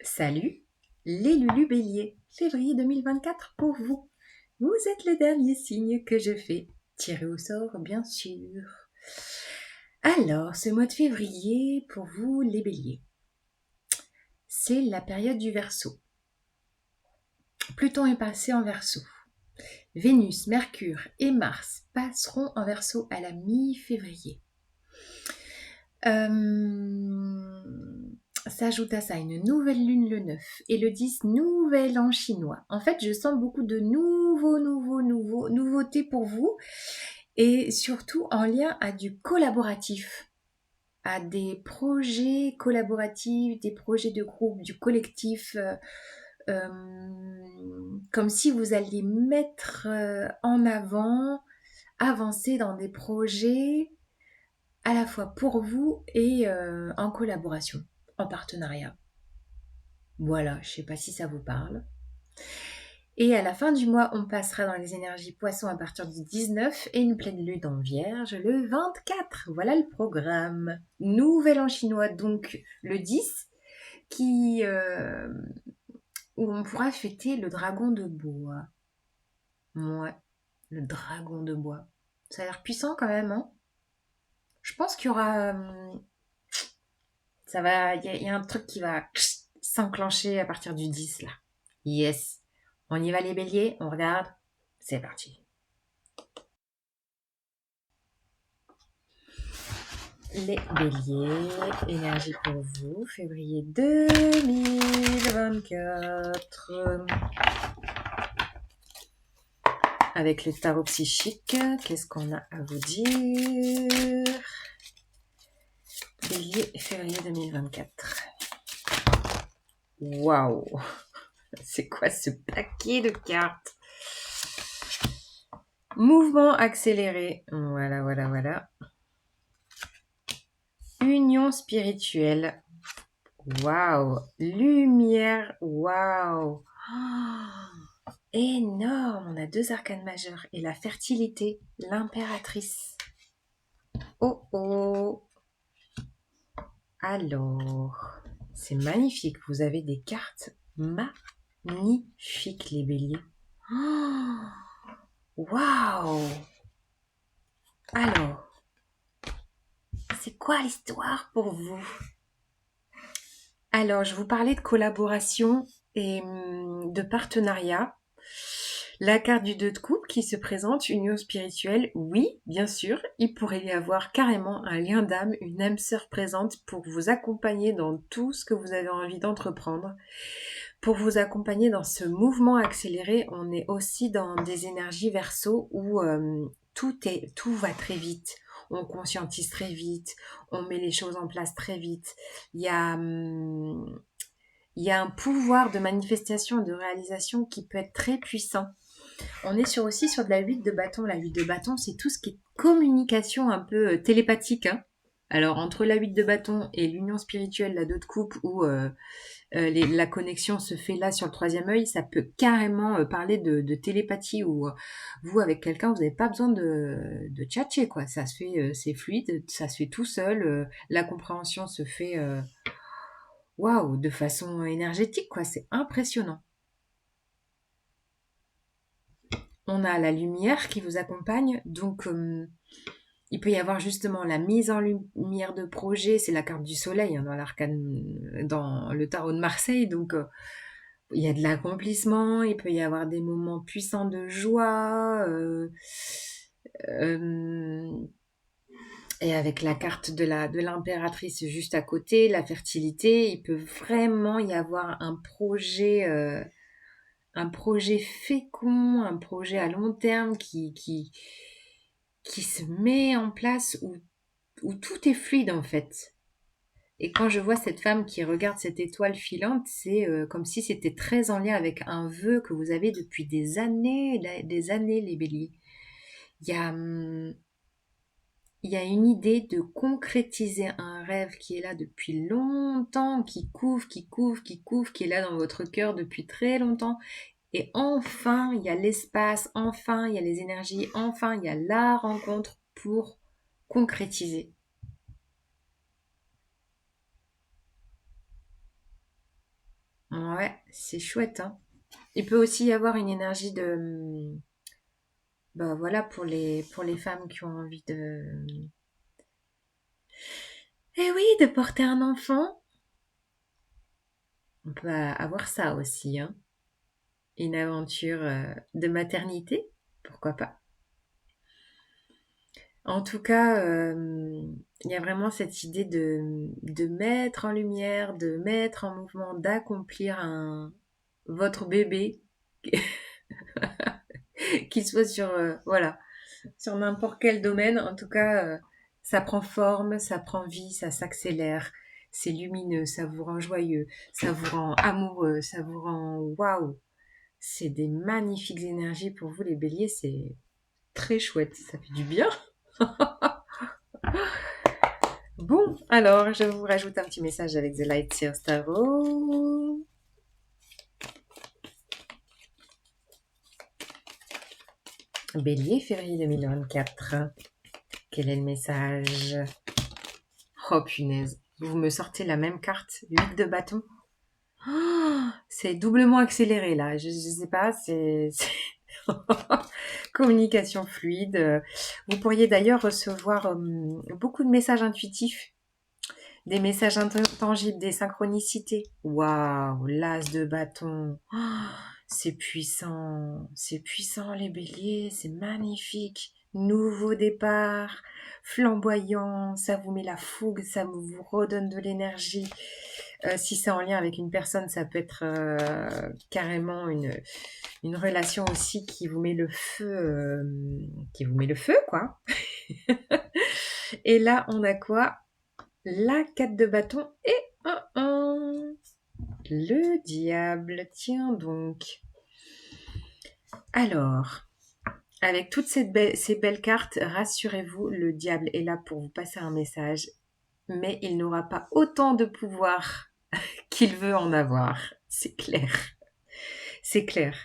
Salut, les Lulu Bélier, février 2024 pour vous. Vous êtes les derniers signes que je fais. Tirez au sort, bien sûr. Alors, ce mois de février, pour vous, les Béliers, c'est la période du Verseau. Pluton est passé en Verseau. Vénus, Mercure et Mars passeront en Verseau à la mi-février. S'ajoute à ça une nouvelle lune le 9 et le 10, nouvel an chinois. En fait, je sens beaucoup de nouveautés pour vous et surtout en lien à du collaboratif, à des projets collaboratifs, des projets de groupe, du collectif, comme si vous alliez mettre en avant, avancer dans des projets à la fois pour vous et en collaboration, en partenariat. Voilà, je ne sais pas si ça vous parle. Et à la fin du mois, on passera dans les énergies poissons à partir du 19 et une pleine lune en vierge le 24. Voilà le programme. Nouvel an chinois, donc le 10, où on pourra fêter le dragon de bois. Ouais, le dragon de bois. Ça a l'air puissant quand même, hein. Je pense qu'il y aura... il y a un truc qui va s'enclencher à partir du 10 là. Yes. On y va les béliers, on regarde. C'est parti. Les béliers, énergie pour vous, février 2024. Avec le tarot psychique, qu'est-ce qu'on a à vous dire? Bélier, février 2024. Waouh! C'est quoi ce paquet de cartes? Mouvement accéléré. Voilà. Union spirituelle. Waouh! Lumière. Waouh! Oh, énorme! On a 2 arcanes majeures. Et la fertilité, l'impératrice. Oh! Alors, c'est magnifique. Vous avez des cartes magnifiques, les béliers. Waouh! Alors, c'est quoi l'histoire pour vous? Alors, je vous parlais de collaboration et de partenariat. La carte du 2 de coupe qui se présente, union spirituelle, oui, bien sûr, il pourrait y avoir carrément un lien d'âme, une âme sœur présente pour vous accompagner dans tout ce que vous avez envie d'entreprendre. Pour vous accompagner dans ce mouvement accéléré, on est aussi dans des énergies verso où tout va très vite. On conscientise très vite, on met les choses en place très vite. Il y a un pouvoir de manifestation et de réalisation qui peut être très puissant. On est aussi sur de la 8 de bâton. La 8 de bâton, c'est tout ce qui est communication un peu télépathique. Hein. Alors, entre la 8 de bâton et l'union spirituelle, la 2 de coupe, où la connexion se fait là sur le 3e œil, ça peut carrément parler de télépathie où vous, avec quelqu'un, vous n'avez pas besoin de tchatcher, quoi. Ça se fait, c'est fluide, ça se fait tout seul. La compréhension se fait waouh, de façon énergétique, quoi. C'est impressionnant. On a la lumière qui vous accompagne, donc il peut y avoir justement la mise en lumière de projet, c'est la carte du soleil hein, dans le tarot de Marseille, donc il y a de l'accomplissement, il peut y avoir des moments puissants de joie, et avec la carte de l'impératrice juste à côté, la fertilité, il peut vraiment y avoir un projet fécond, un projet à long terme qui se met en place où tout est fluide en fait. Et quand je vois cette femme qui regarde cette étoile filante, c'est comme si c'était très en lien avec un vœu que vous avez depuis des années, les béliers. Il y a une idée de concrétiser un rêve qui est là depuis longtemps, qui couvre, qui est là dans votre cœur depuis très longtemps. Et enfin, il y a l'espace, enfin, il y a les énergies, enfin, il y a la rencontre pour concrétiser. Ouais, c'est chouette, hein. Il peut aussi y avoir une énergie de, bah voilà, pour les femmes qui ont envie eh oui, de porter un enfant. On peut avoir ça aussi, hein. Une aventure de maternité, pourquoi pas. En tout cas, il y a vraiment cette idée de mettre en lumière, de mettre en mouvement, d'accomplir votre bébé, qu'il soit sur, voilà, sur n'importe quel domaine. En tout cas, ça prend forme, ça prend vie, ça s'accélère. C'est lumineux, ça vous rend joyeux, ça vous rend amoureux, ça vous rend waouh. C'est des magnifiques énergies pour vous les béliers, c'est très chouette, ça fait du bien. Bon, alors je vous rajoute un petit message avec The Light Seers Tarot. Bélier, février 2024. Quel est le message? Oh punaise, vous me sortez la même carte, 8 de bâton. Oh, c'est doublement accéléré là, je sais pas, communication fluide. Vous pourriez d'ailleurs recevoir beaucoup de messages intuitifs, des messages intangibles, des synchronicités. Waouh, l'as de bâton. Oh, c'est puissant les béliers, c'est magnifique. Nouveau départ, flamboyant, ça vous met la fougue, ça vous redonne de l'énergie. Si c'est en lien avec une personne, ça peut être carrément une relation aussi qui vous met le feu, quoi. Et là, on a quoi? La 4 de bâton et le diable. Tiens donc. Alors, avec toutes ces belles cartes, rassurez-vous, le diable est là pour vous passer un message, mais il n'aura pas autant de pouvoir qu'il veut en avoir. C'est clair. C'est clair.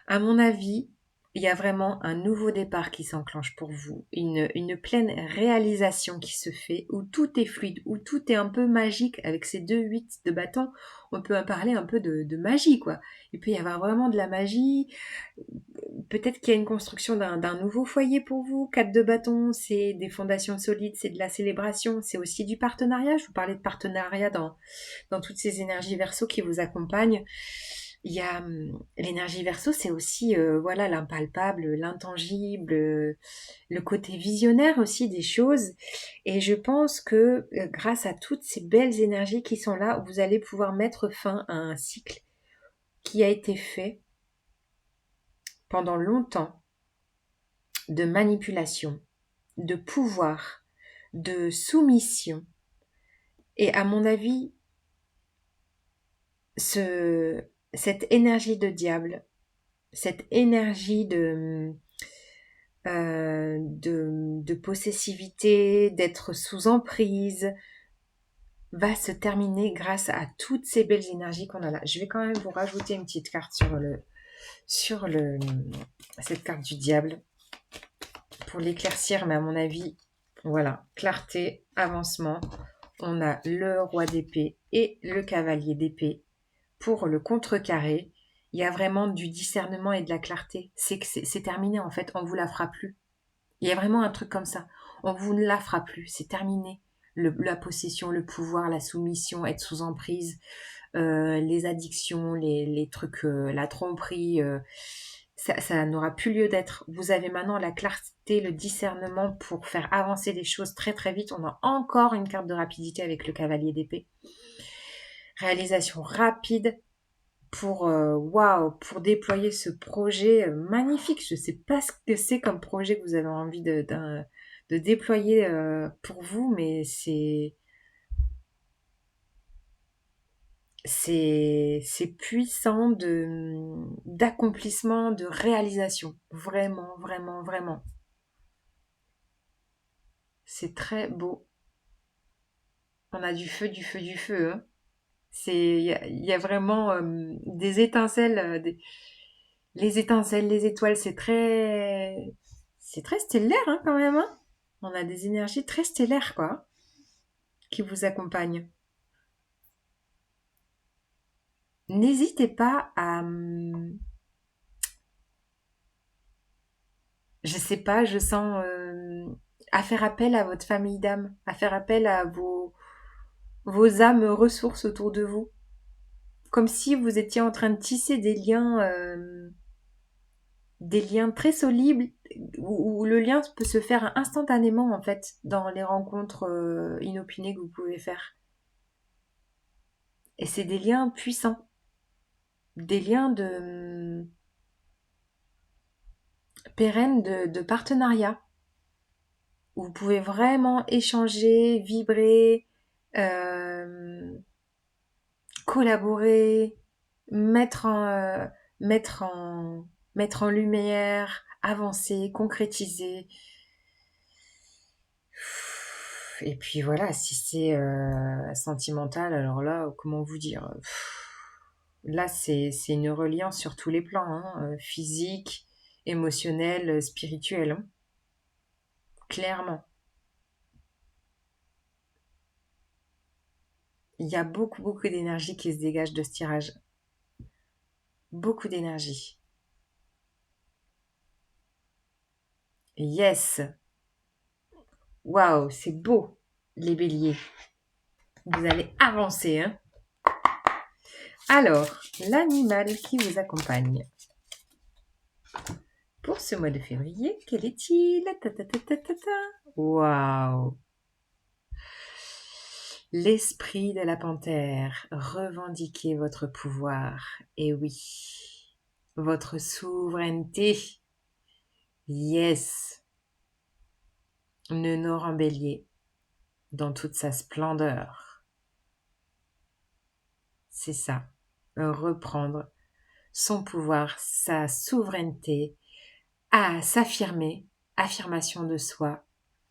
À mon avis, il y a vraiment un nouveau départ qui s'enclenche pour vous, une pleine réalisation qui se fait, où tout est fluide, où tout est un peu magique. Avec ces 2 8 de bâton, on peut en parler un peu de magie, quoi. Il peut y avoir vraiment de la magie. Peut-être qu'il y a une construction d'un nouveau foyer pour vous. 4 de bâton, c'est des fondations solides, c'est de la célébration, c'est aussi du partenariat. Je vous parlais de partenariat dans toutes ces énergies verso qui vous accompagnent. Il y a l'énergie verso, c'est aussi voilà l'impalpable, l'intangible, le côté visionnaire aussi des choses. Et je pense que grâce à toutes ces belles énergies qui sont là, vous allez pouvoir mettre fin à un cycle qui a été fait pendant longtemps de manipulation, de pouvoir, de soumission. Et à mon avis, cette énergie de diable, cette énergie de possessivité, d'être sous emprise, va se terminer grâce à toutes ces belles énergies qu'on a là. Je vais quand même vous rajouter une petite carte sur cette carte du diable pour l'éclaircir, mais à mon avis, voilà, clarté, avancement. On a le roi d'épée et le cavalier d'épée pour le contrecarrer. Il y a vraiment du discernement et de la clarté. C'est que c'est terminé en fait, on ne vous la fera plus. Il y a vraiment un truc comme ça. On vous ne la fera plus, c'est terminé. La possession, le pouvoir, la soumission, être sous emprise, les addictions, les trucs, la tromperie, ça n'aura plus lieu d'être. Vous avez maintenant la clarté, le discernement pour faire avancer les choses très très vite. On a encore une carte de rapidité avec le cavalier d'épée. Réalisation rapide pour pour déployer ce projet magnifique. Je ne sais pas ce que c'est comme projet que vous avez envie de déployer pour vous, mais c'est puissant d'accomplissement, de réalisation. Vraiment, vraiment, vraiment. C'est très beau. On a du feu, du feu, du feu. Hein. Il y a vraiment des étincelles, les étincelles, les étoiles, c'est très stellaire hein, quand même. Hein. On a des énergies très stellaires quoi, qui vous accompagnent. n'hésitez pas à, je sais pas, je sens à faire appel à votre famille d'âme, à faire appel à vos âmes ressources autour de vous, comme si vous étiez en train de tisser des liens très solides où le lien peut se faire instantanément en fait dans les rencontres inopinées que vous pouvez faire. Et c'est des liens puissants, des liens de pérennes de partenariat où vous pouvez vraiment échanger, vibrer, euh, collaborer, mettre en, euh, mettre en, mettre en lumière, avancer, concrétiser. Et puis voilà, si c'est sentimental, alors là, comment vous dire, là, c'est une reliance sur tous les plans, hein, physique, émotionnel, spirituel, hein, clairement. Il y a beaucoup, beaucoup d'énergie qui se dégage de ce tirage. Beaucoup d'énergie. Yes! Waouh, c'est beau, les béliers. Vous allez avancer, hein? Alors, l'animal qui vous accompagne. Pour ce mois de février, quel est-il? Waouh! L'esprit de la panthère, revendiquez votre pouvoir. Et oui, votre souveraineté. Yes! Nœud en bélier, dans toute sa splendeur. C'est ça, reprendre son pouvoir, sa souveraineté, à s'affirmer, affirmation de soi,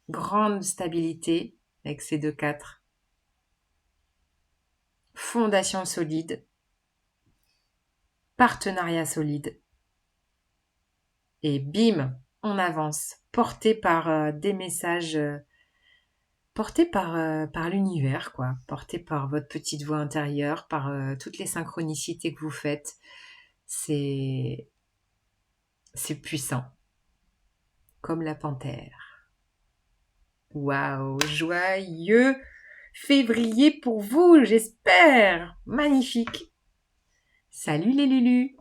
grande stabilité avec ces 2-4, fondation solide, partenariat solide, et bim, on avance, porté par des messages, porté par l'univers, quoi, porté par votre petite voix intérieure, par toutes les synchronicités que vous faites. C'est puissant, comme la panthère. Waouh, joyeux février pour vous, j'espère. Magnifique. Salut les Lulus.